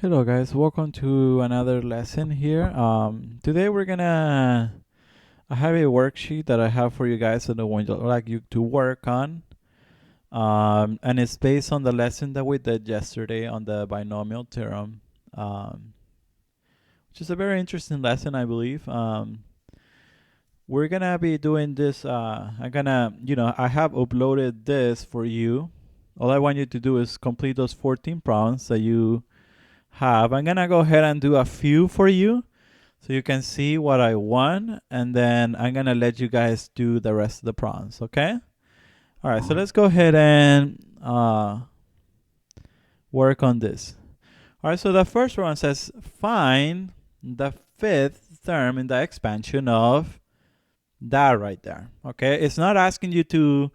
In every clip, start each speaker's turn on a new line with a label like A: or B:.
A: Hello guys, welcome to another lesson here. Today I have a worksheet that I have for you guys that I would like you to work on. And it's based on the lesson that we did yesterday on the binomial theorem, which is a very interesting lesson, I believe. We're gonna be doing this, I have uploaded this for you. All I want you to do is complete those 14 problems that you have. I'm gonna go ahead and do a few for you so you can see what I won, and then I'm gonna let you guys do the rest of the problems, okay? All right, so let's go ahead and work on this. All right, so the first one says find the fifth term in the expansion of that right there, okay? It's not asking you to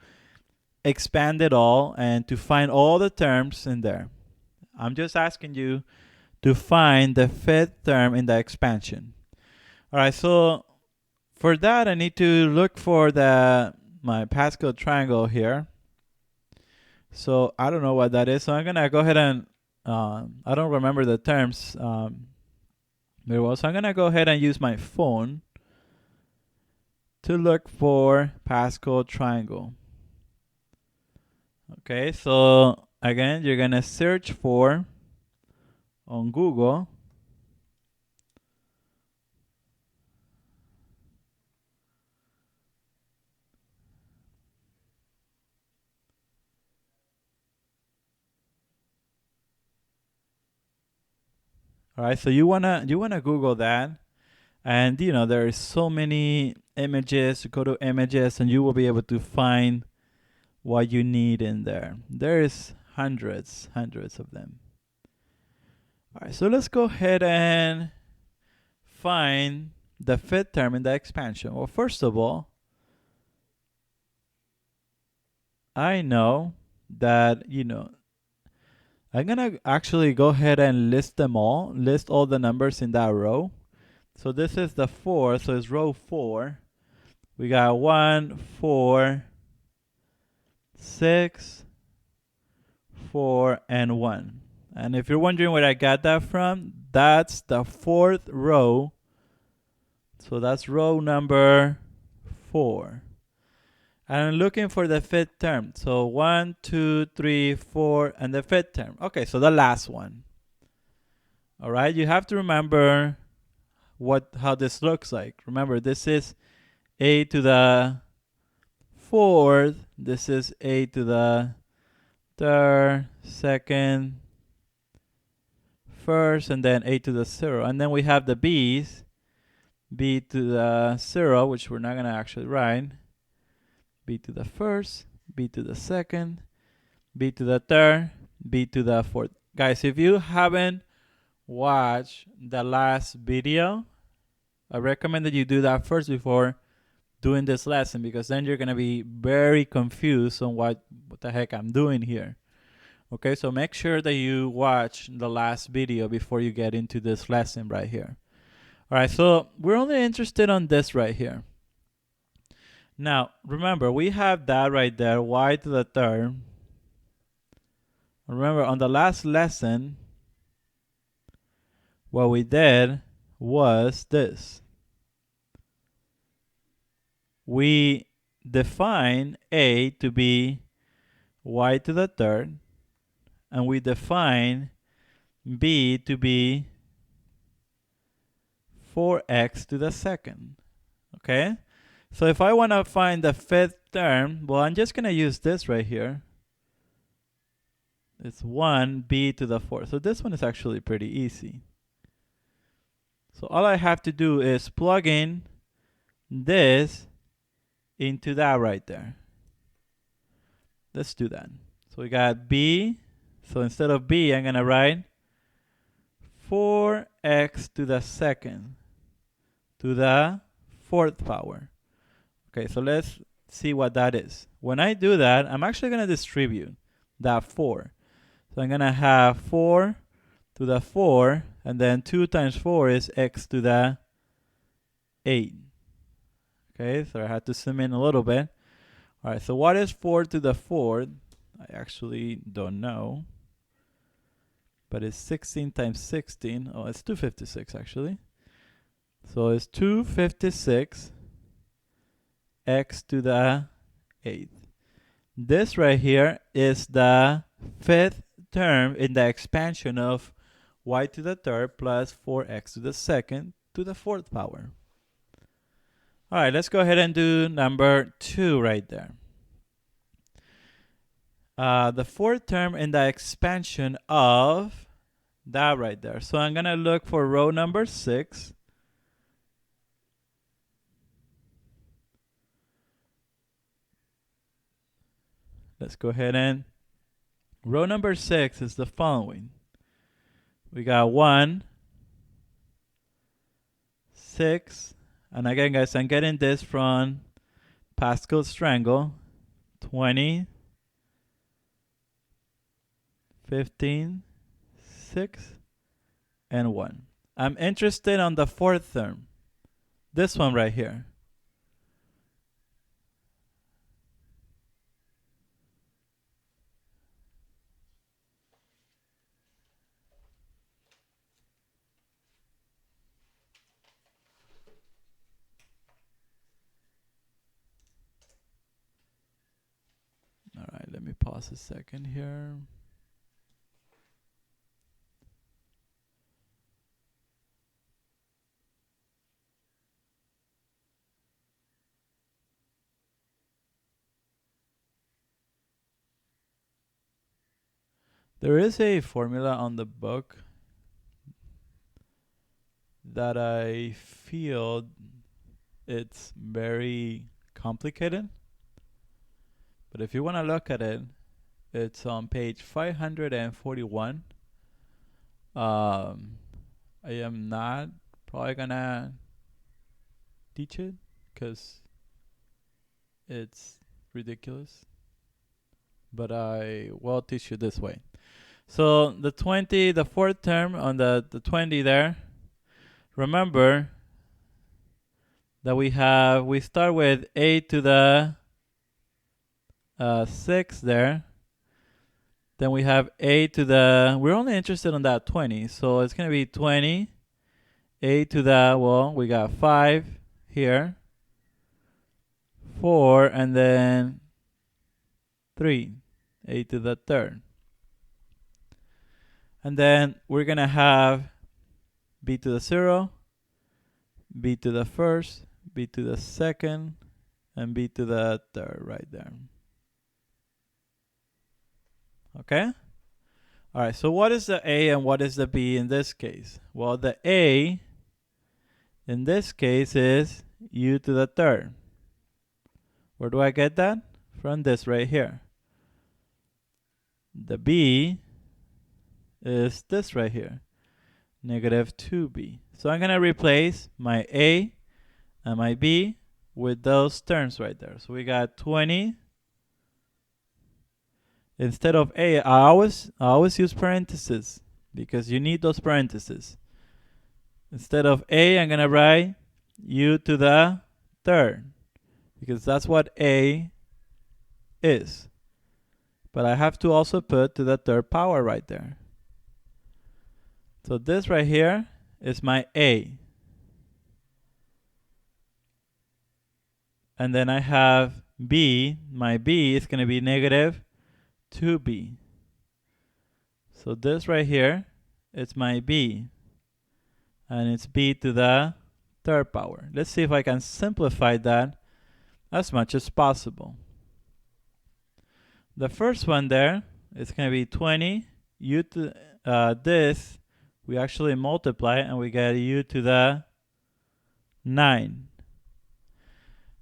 A: expand it all and to find all the terms in there. I'm just asking you to find the fifth term in the expansion. All right, so for that, I need to look for my Pascal triangle here. So I don't know what that is. So I'm gonna go ahead and I don't remember the terms very well. So I'm gonna go ahead and use my phone to look for Pascal triangle. Okay, so again, you're gonna search for on Google. All right, so you wanna Google that, and there are so many images. Go to images, and you will be able to find what you need in there. There's hundreds of them. All right, so let's go ahead and find the fifth term in the expansion. Well, first of all, I know that I'm gonna actually go ahead and list them all. List all the numbers in that row. So this is the 4, so it's row 4. We got 1, 4, 6, 4, and 1. And if you're wondering where I got that from, that's the 4th row. So that's row number 4. And I'm looking for the fifth term. So 1, 2, 3, 4, and the fifth term. Okay, so the last one. All right, you have to remember how this looks like. Remember, this is a to the 4th. This is a to the 3rd, 2nd, 1st, and then a to the 0. And then we have the b's. B to the 0, which we're not going to actually write. B to the 1st, B to the 2nd, B to the 3rd, B to the 4th. Guys, if you haven't watched the last video, I recommend that you do that first before doing this lesson, because then you're going to be very confused on what the heck I'm doing here. Okay, so make sure that you watch the last video before you get into this lesson right here. All right, so we're only interested on this right here. Now, remember, we have that right there, y to the 3rd. Remember, on the last lesson, what we did was this. We define a to be y to the 3rd, and we define b to be 4x to the 2nd. Okay? So if I want to find the fifth term, well, I'm just going to use this right here. It's 1b to the 4th. So this one is actually pretty easy. So all I have to do is plug in this into that right there. Let's do that. So we got b. So instead of b, I'm going to write 4x to the 2nd to the 4th power. Okay, so let's see what that is. When I do that, I'm actually going to distribute that 4. So I'm going to have 4 to the 4, and then 2 times 4 is x to the 8. Okay, so I had to zoom in a little bit. All right, so what is 4 to the 4th? I actually don't know. but it's 16 times 16. Oh, it's 256 actually. So it's 256 x to the 8th. This right here is the 5th term in the expansion of y to the 3rd plus 4x to the 2nd to the 4th power. All right, let's go ahead and do number 2 right there. The 4th term in the expansion of that right there. So I'm going to look for row number 6. Let's go ahead and row number 6 is the following. We got 1, 6, and again, guys, I'm getting this from Pascal's triangle. 20, 15, 6, and 1. I'm interested on the 4th term. This one right here. All right, let me pause a second here. There is a formula on the book that I feel it's very complicated. But if you want to look at it, it's on page 541. I am not probably gonna teach it because it's ridiculous. But I will teach you this way. So the 20, the 4th term on the 20 there, remember that we start with a to the 6 there. Then we have a to the, we're only interested in that 20. So it's going to be 20, a to the, well, we got 5 here, 4, and then 3, a to the 3rd. And then we're going to have b to the 0, b to the 1st, b to the 2nd, and b to the 3rd right there. Okay? All right, so what is the a and what is the b in this case? Well, the a in this case is u to the 3rd. Where do I get that? From this right here. The b is this right here, negative 2b. So I'm going to replace my a and my b with those terms right there. So we got 20. Instead of a, I always use parentheses because you need those parentheses. Instead of a, I'm going to write u to the 3rd because that's what a is. But I have to also put to the 3rd power right there. So this right here is my a. And then I have b. My b is going to be negative 2b. So this right here is my b. And it's b to the 3rd power. Let's see if I can simplify that as much as possible. The first one there is going to be 20 u to this. We actually multiply and we get u to the 9.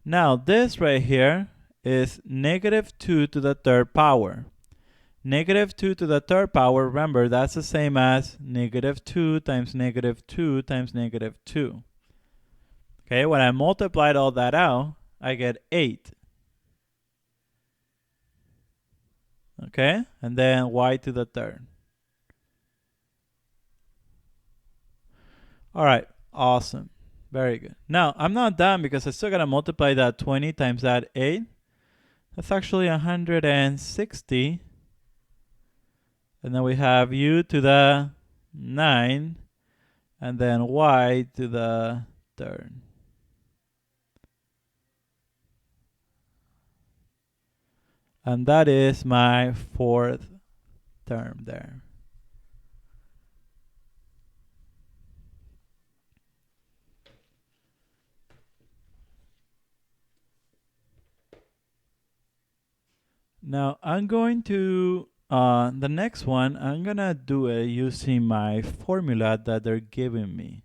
A: Now this right here is negative 2 to the 3rd power. Negative 2 to the 3rd power, remember, that's the same as negative 2 times negative 2 times negative 2. Okay, when I multiplied all that out, I get 8. Okay, and then y to the 3rd. All right, awesome. Very good. Now, I'm not done because I still got to multiply that 20 times that 8. That's actually 160 And then we have u to the 9, and then y to the third. And that is my fourth term there. Now I'm going to, the next one, I'm gonna do it using my formula that they're giving me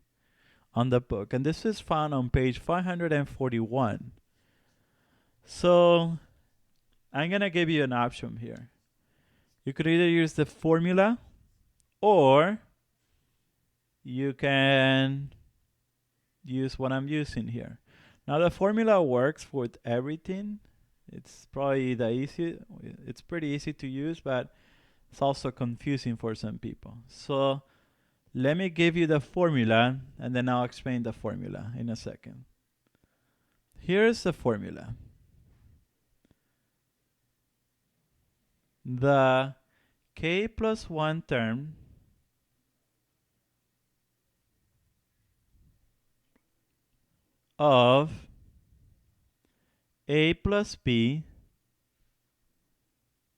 A: on the book. And this is found on page 541. So I'm gonna give you an option here. You could either use the formula, or you can use what I'm using here. Now the formula works with everything. It's probably it's pretty easy to use, but it's also confusing for some people. So let me give you the formula, and then I'll explain the formula in a second. Here's the formula. The k plus 1 term of a plus b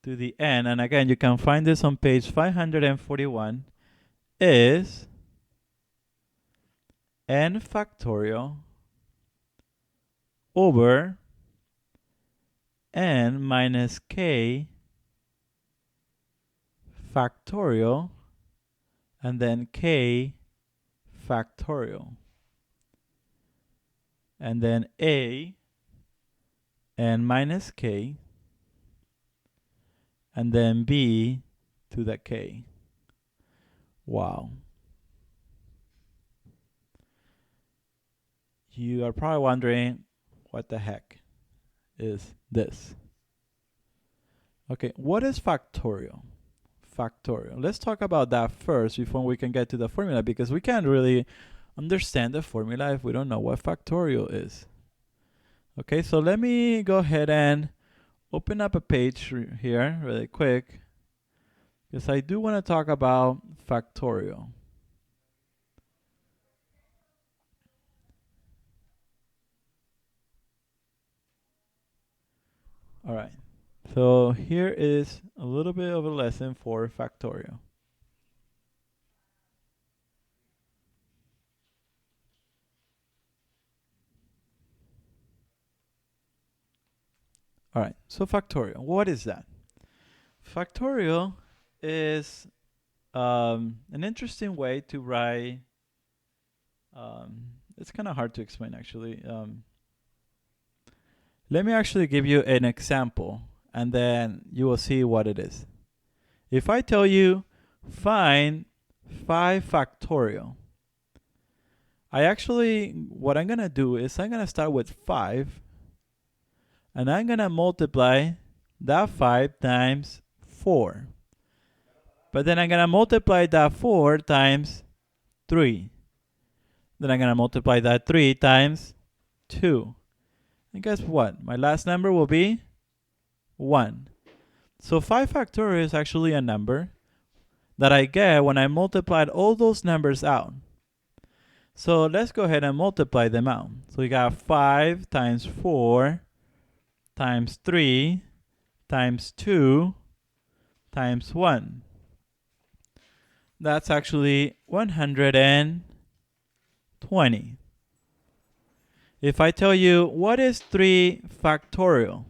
A: to the n, and again you can find this on page 541, is n factorial over n minus k factorial, and then k factorial, and then a n minus k, and then b to the k. Wow. You are probably wondering, what the heck is this? Okay, what is factorial? Factorial. Let's talk about that first before we can get to the formula, because we can't really understand the formula if we don't know what factorial is. Okay, so let me go ahead and open up a page here really quick, because I do want to talk about factorial. All right, so here is a little bit of a lesson for factorial. All right, so factorial, what is that? Factorial is an interesting way to write. It's kind of hard to explain, actually. Let me actually give you an example, and then you will see what it is. If I tell you find 5 factorial, what I'm going to do is I'm going to start with 5, and I'm going to multiply that 5 times 4. But then I'm going to multiply that 4 times 3. Then I'm going to multiply that 3 times 2. And guess what? My last number will be 1. So 5 factorial is actually a number that I get when I multiplied all those numbers out. So let's go ahead and multiply them out. So we got 5 times 4 times 3 times 2 times 1. That's actually 120. If I tell you, what is 3 factorial?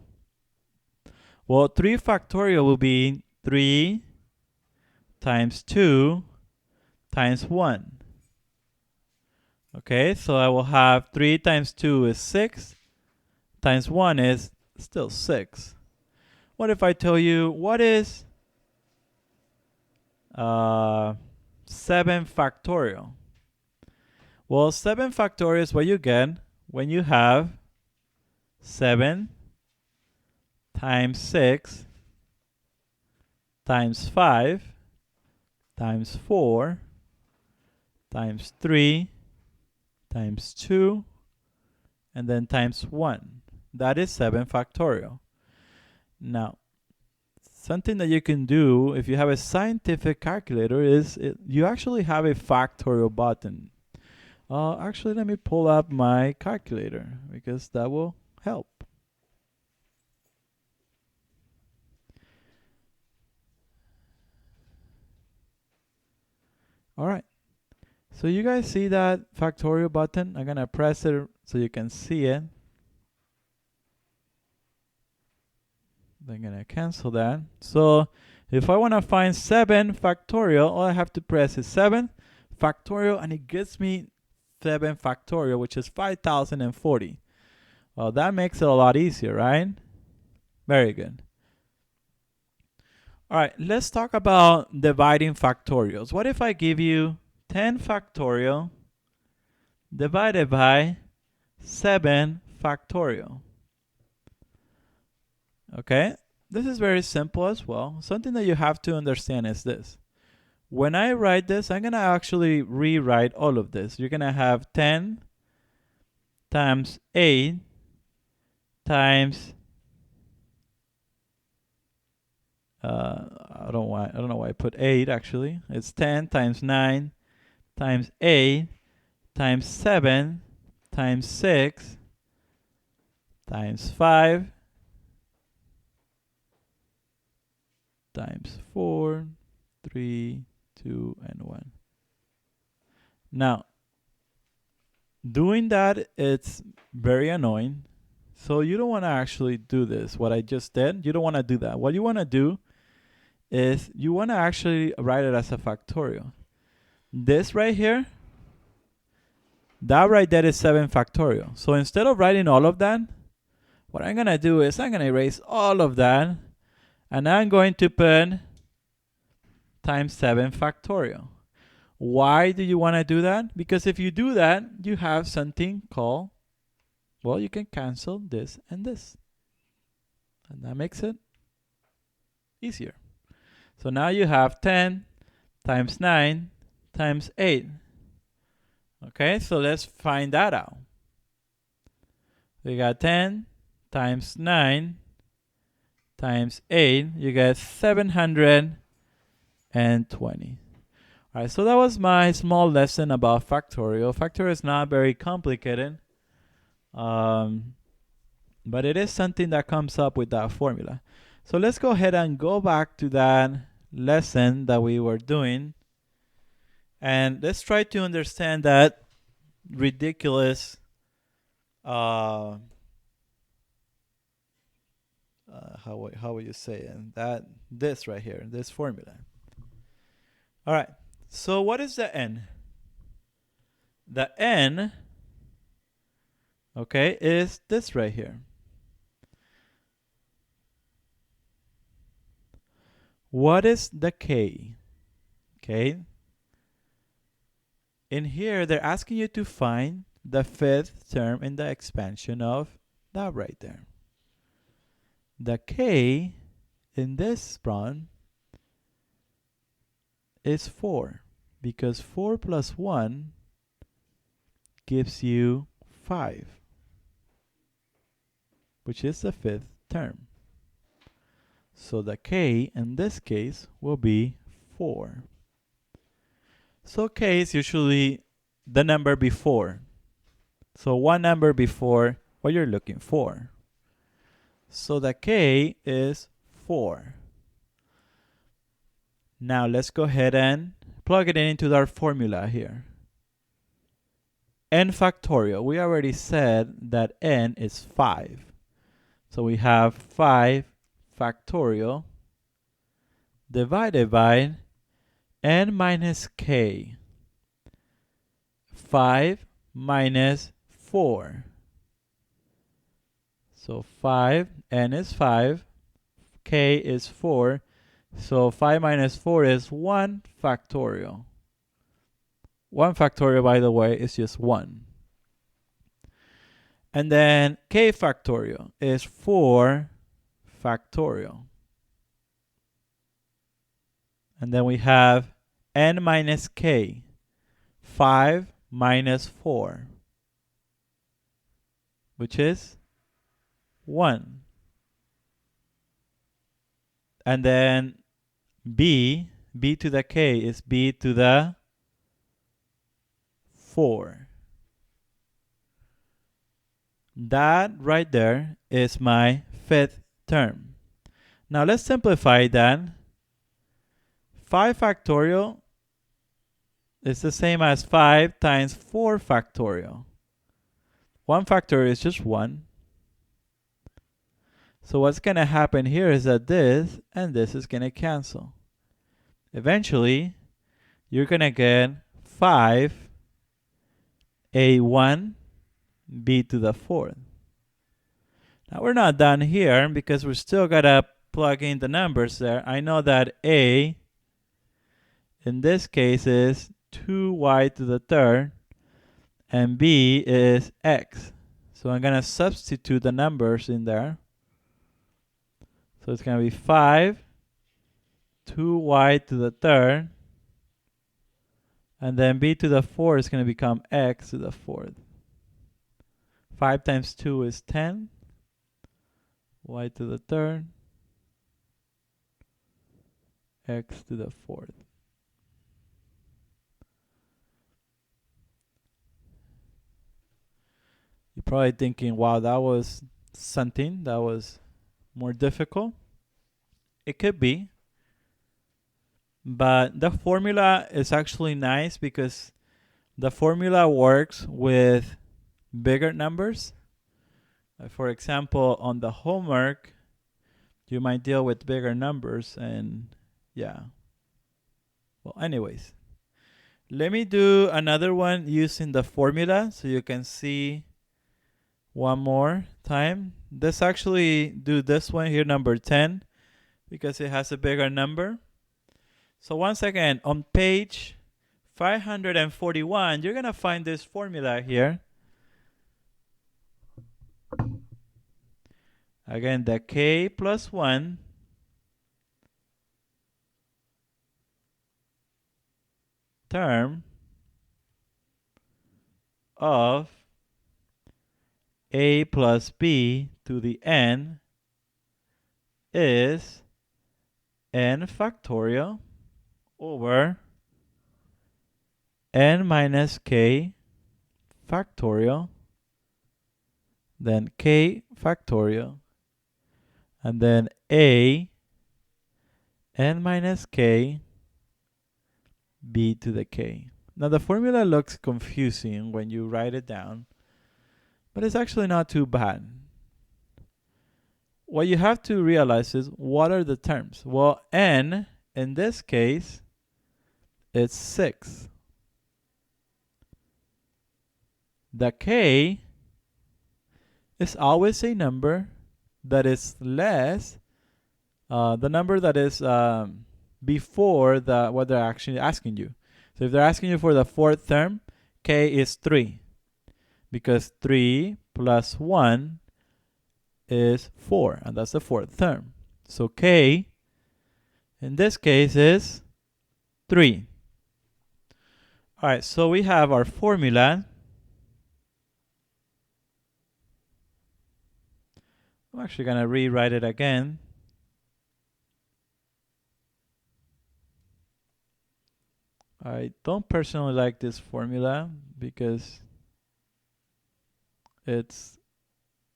A: Well, 3 factorial will be 3 times 2 times 1. Okay, so I will have 3 times 2 is 6, times 1 is still 6. What if I tell you, what is 7 factorial? Well, 7 factorial is what you get when you have 7 times 6 times 5 times 4 times 3 times 2 and then times 1. That is 7 factorial. Now, something that you can do if you have a scientific calculator is you actually have a factorial button. Actually, let me pull up my calculator because that will help. All right. So you guys see that factorial button? I'm gonna press it so you can see it. I'm gonna cancel that. So if I wanna find 7 factorial, all I have to press is 7 factorial and it gives me 7 factorial, which is 5040. Well, that makes it a lot easier, right? Very good. All right, let's talk about dividing factorials. What if I give you 10 factorial divided by 7 factorial? Okay, this is very simple as well. Something that you have to understand is this. When I write this, I'm going to actually rewrite all of this. You're going to have 10 times 8 times I don't know why I put 8 actually. It's 10 times 9 times 8 times 7 times 6 times 5 times 4, 3, 2, and 1. Now, doing that, it's very annoying. So you don't want to actually do this. What I just did, you don't want to do that. What you want to do is you want to actually write it as a factorial. This right here, that right there is 7 factorial. So instead of writing all of that, what I'm going to do is I'm going to erase all of that. And I'm going to put times 7 factorial. Why do you want to do that? Because if you do that, you have something called, well, you can cancel this and this. And that makes it easier. So now you have 10 times 9 times 8. Okay, so let's find that out. We got 10 times 9 times 8. You get 720. All right, so that was my small lesson about factorial. Factorial is not very complicated, but it is something that comes up with that formula. So let's go ahead and go back to that lesson that we were doing. And let's try to understand that ridiculous how would you say it? This right here, this formula. All right. So what is the n? The n, okay, is this right here. What is the k? Okay. In here, they're asking you to find the 5th term in the expansion of that right there. The k in this one is 4 because 4 plus 1 gives you 5, which is the 5th term. So the k in this case will be 4. So k is usually the number before. So one number before what you're looking for. So the k is 4. Now let's go ahead and plug it into our formula here. N factorial. We already said that n is 5. So we have 5 factorial divided by n minus k. 5 minus 4. So 5, n is 5, k is 4. So 5 minus 4 is 1 factorial. 1 factorial, by the way, is just 1. And then k factorial is 4 factorial. And then we have n minus k, 5 minus 4, which is 1. And then b to the k is b to the 4. That right there is my fifth term. Now let's simplify that. 5 factorial is the same as 5 times 4 factorial. 1 factorial is just 1. So what's going to happen here is that this and this is going to cancel. Eventually, you're going to get 5a1 b to the 4th. Now we're not done here because we're still got to plug in the numbers there. I know that a in this case is 2y to the 3rd and b is x. So I'm going to substitute the numbers in there. So it's going to be 5, 2y to the 3rd, and then b to the 4th is going to become x to the 4th. 5 times 2 is 10, y to the 3rd, x to the 4th. You're probably thinking, wow, that was something that was more difficult. It could be. But the formula is actually nice because the formula works with bigger numbers. For example, on the homework, you might deal with bigger numbers and yeah. Well, anyways, let me do another one using the formula so you can see one more time. Let's actually do this one here, number 10, because it has a bigger number. So once again, on page 541, you're going to find this formula here. Again, the k plus 1 term of a plus b to the n is n factorial over n minus k factorial, then k factorial, and then a n minus k b to the k. Now the formula looks confusing when you write it down, but it's actually not too bad. What you have to realize is, what are the terms? Well, n, in this case, it's 6. The k is always a number that is less, the number that is before what they're actually asking you. So if they're asking you for the 4th term, k is 3, because 3 plus 1 is 4, and that's the 4th term. So k, in this case, is 3. All right, so we have our formula. I'm actually going to rewrite it again. I don't personally like this formula because it's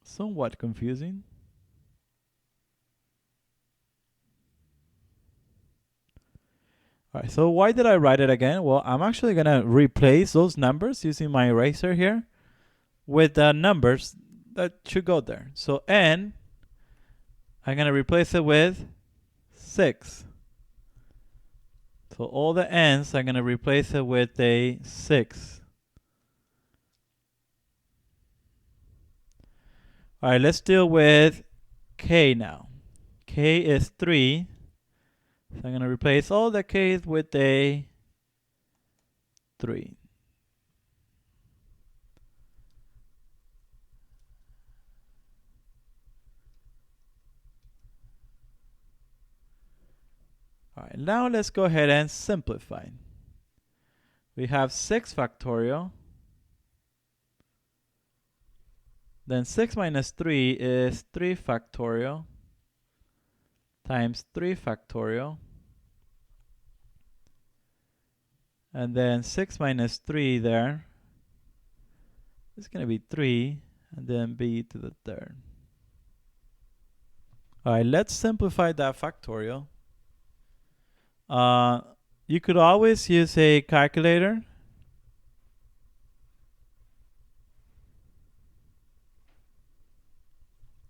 A: somewhat confusing. All right, so why did I write it again? Well, I'm actually going to replace those numbers using my eraser here with the numbers that should go there. So n, I'm going to replace it with 6. So all the n's, I'm going to replace it with a 6. All right, let's deal with k now. K is 3. So I'm going to replace all the k's with a 3. All right, now let's go ahead and simplify. We have 6 factorial. Then 6 minus 3 is 3 factorial times 3 factorial. And then 6 minus 3 there. It's going to be 3, and then b to the third. All right, let's simplify that factorial. You could always use a calculator.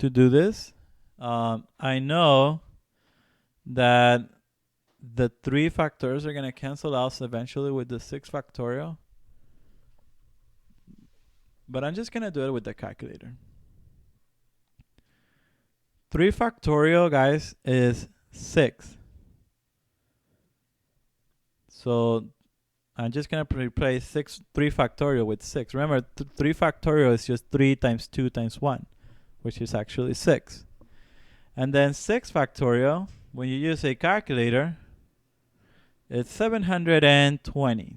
A: To do this. I know that the 3 factors are going to cancel out eventually with the 6 factorial. But I'm just going to do it with the calculator. 3 factorial, guys, is 6. So I'm just going to replace 3 factorial with 6. Remember, 3 factorial is just 3 times 2 times 1, which is actually 6. And then 6 factorial, when you use a calculator, it's 720.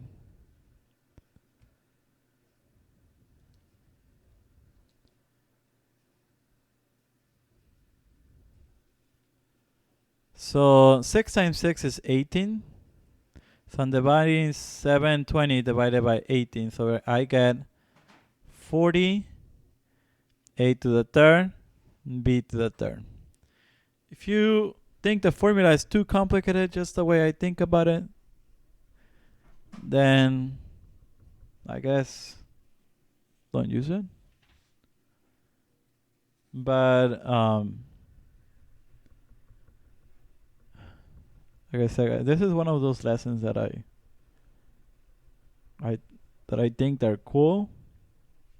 A: So 6 times 6 is 18. So I'm dividing 720 divided by 18. So I get 40, a to the third, b to the third. If you think the formula is too complicated just the way I think about it, then I guess don't use it. But like I said, this is one of those lessons that I think they're cool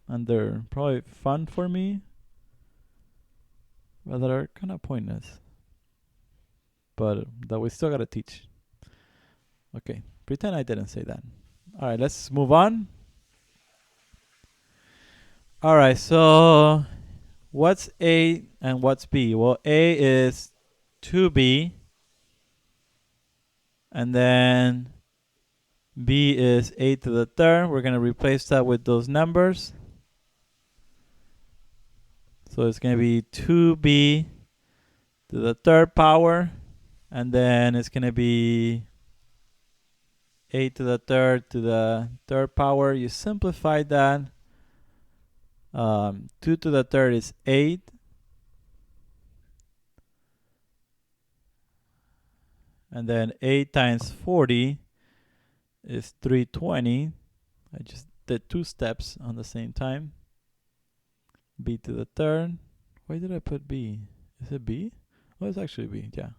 A: and they're probably fun for me, but they're kind of pointless. But that we still gotta teach. Okay, pretend I didn't say that. All right, let's move on. All right, so what's A and what's B? Well, A is 2B, and then B is a to the third. We're going to replace that with those numbers. So it's going to be 2b to the third power, and then it's going to be a to the third power. You simplify that. 2 to the third is 8. And then 8 times 40 is 320. I just did 2 steps on the same time. B to the third. Why did I put B? Is it B? Oh, it's actually B, yeah.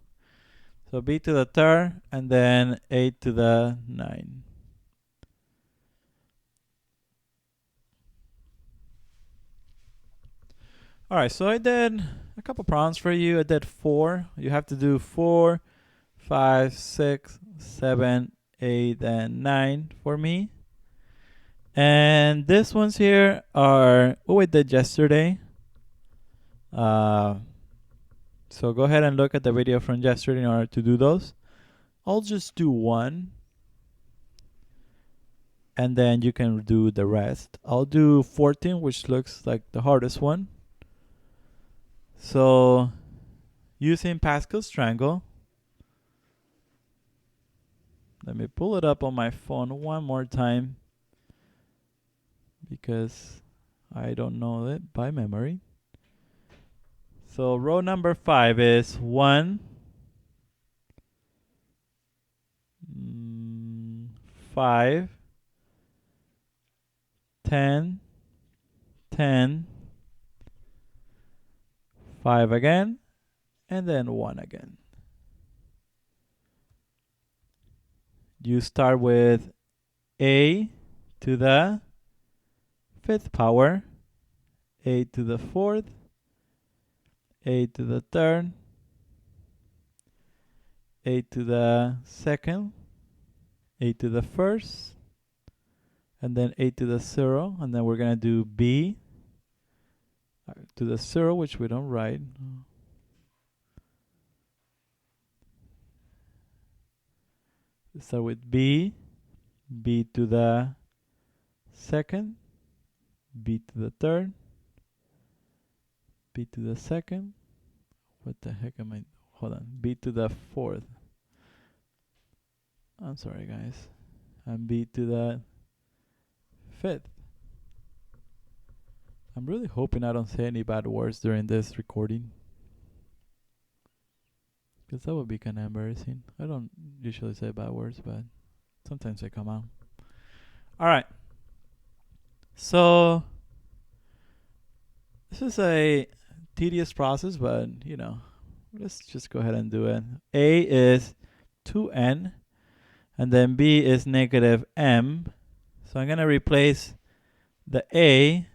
A: So b to the third, and then 8 to the 9. All right, so I did a couple problems for you. I did 4. You have to do 4, 5, 6, 7, 8, and 9 for me. And these ones here are what we did yesterday. So go ahead and look at the video from yesterday in order to do those. I'll just do one, and then you can do the rest. I'll do 14, which looks like the hardest one. So using Pascal's triangle, let me pull it up on my phone one more time because I don't know it by memory. So row number 5 is 1, 5, 10, 10, 5 again, and then 1 again. You start with a to the 5th power, a to the 4th, a to the 3rd, a to the 2nd, a to the 1st, and then a to the 0, and then we're going to do b to the 0, which we don't write. Start with b to the 2nd, b to the 3rd, b to the 2nd. What the heck am I? hold on, b to the fourth. I'm sorry, guys. And b to the fifth. I'm really hoping I don't say any bad words during this recording, because that would be kind of embarrassing. I don't usually say bad words, but sometimes they come out. All right. So this is a tedious process, but you know, let's just go ahead and do it. A is 2n, and then b is negative m. So I'm gonna replace the a.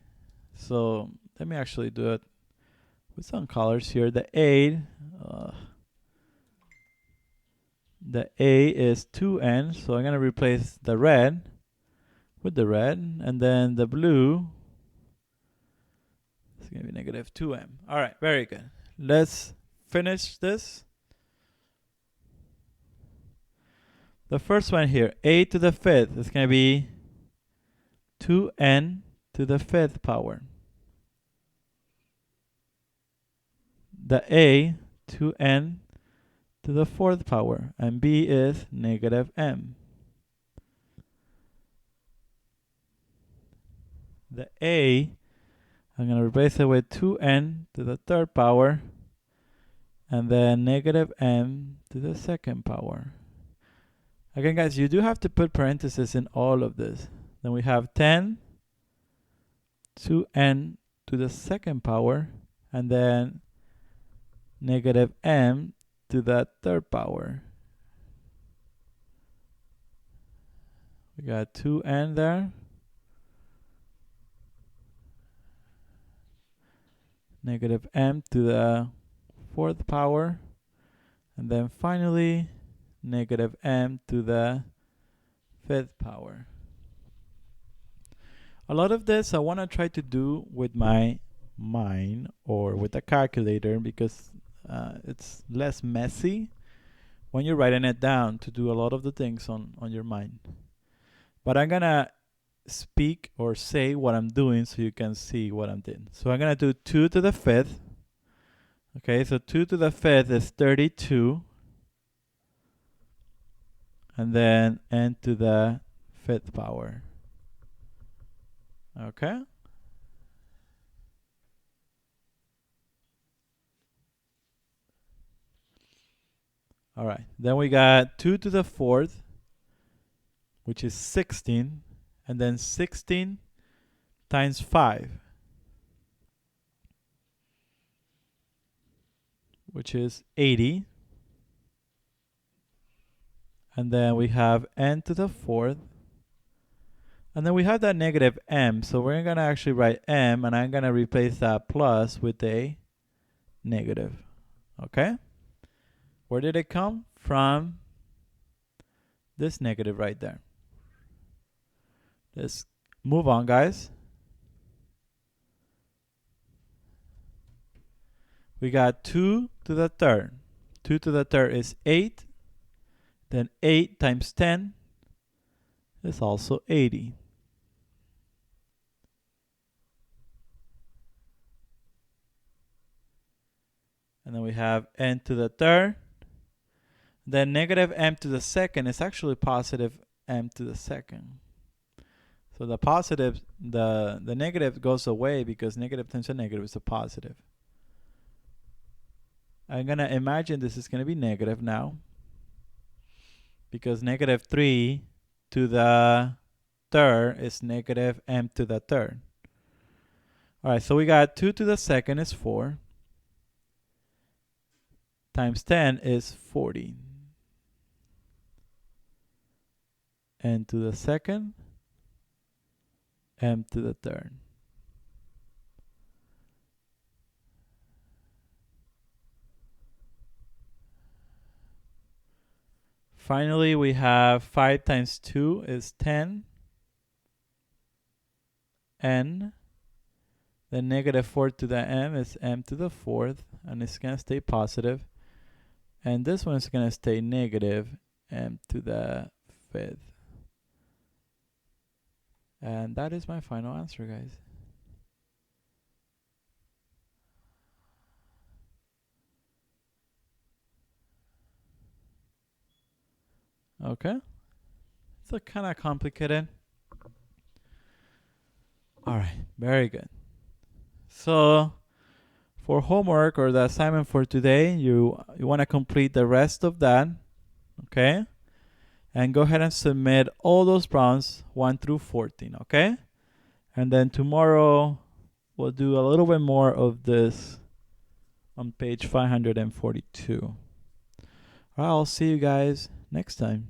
A: So let me actually do it with some colors here. The a is 2n, so I'm gonna replace the red with the red, and then the blue is gonna be negative 2m. All right, very good. Let's finish this. The first one here, a to the fifth, is gonna be 2n to the fifth power. The a, 2n to the fourth power, and b is negative m. The a, I'm going to replace it with 2n to the third power, and then negative m to the second power. Again, guys, you do have to put parentheses in all of this. Then we have 10, 2n to the second power, and then negative m to the third power. We got 2n there. Negative m to the fourth power. And then finally, negative m to the fifth power. A lot of this I want to try to do with my mind or with a calculator, because it's less messy when you're writing it down to do a lot of the things on your mind. But I'm gonna speak or say what I'm doing so you can see what I'm doing. So I'm gonna do 2 to the fifth. Okay, so 2 to the fifth is 32. And then n to the fifth power. Okay. All right. Then we got 2 to the fourth, which is 16. And then 16 times 5, which is 80. And then we have n to the fourth. And then we have that negative m. So we're going to actually write m, and I'm going to replace that plus with a negative. Okay? Where did it come from? This negative right there. Let's move on, guys. We got 2 to the third. 2 to the third is 8. Then 8 times 10 is also 80. And then we have n to the third. Then negative m to the second is actually positive m to the second. So the positive, the negative goes away, because negative times a negative is a positive. I'm going to imagine this is going to be negative now, because negative 3 to the third is negative m to the third. All right, so we got 2 to the second is 4. Times 10 is 40. N to the second, m to the third. Finally, we have 5 times 2 is 10. N. Then negative 4 to the m is m to the fourth, and it's going to stay positive. And this one is going to stay negative m to the fifth. And that is my final answer, guys. Okay, it's kind of complicated. All right, very good. So for homework or the assignment for today, you want to complete the rest of that, okay? And go ahead and submit all those problems 1 through 14, okay? And then tomorrow we'll do a little bit more of this on page 542. All right, I'll see you guys next time.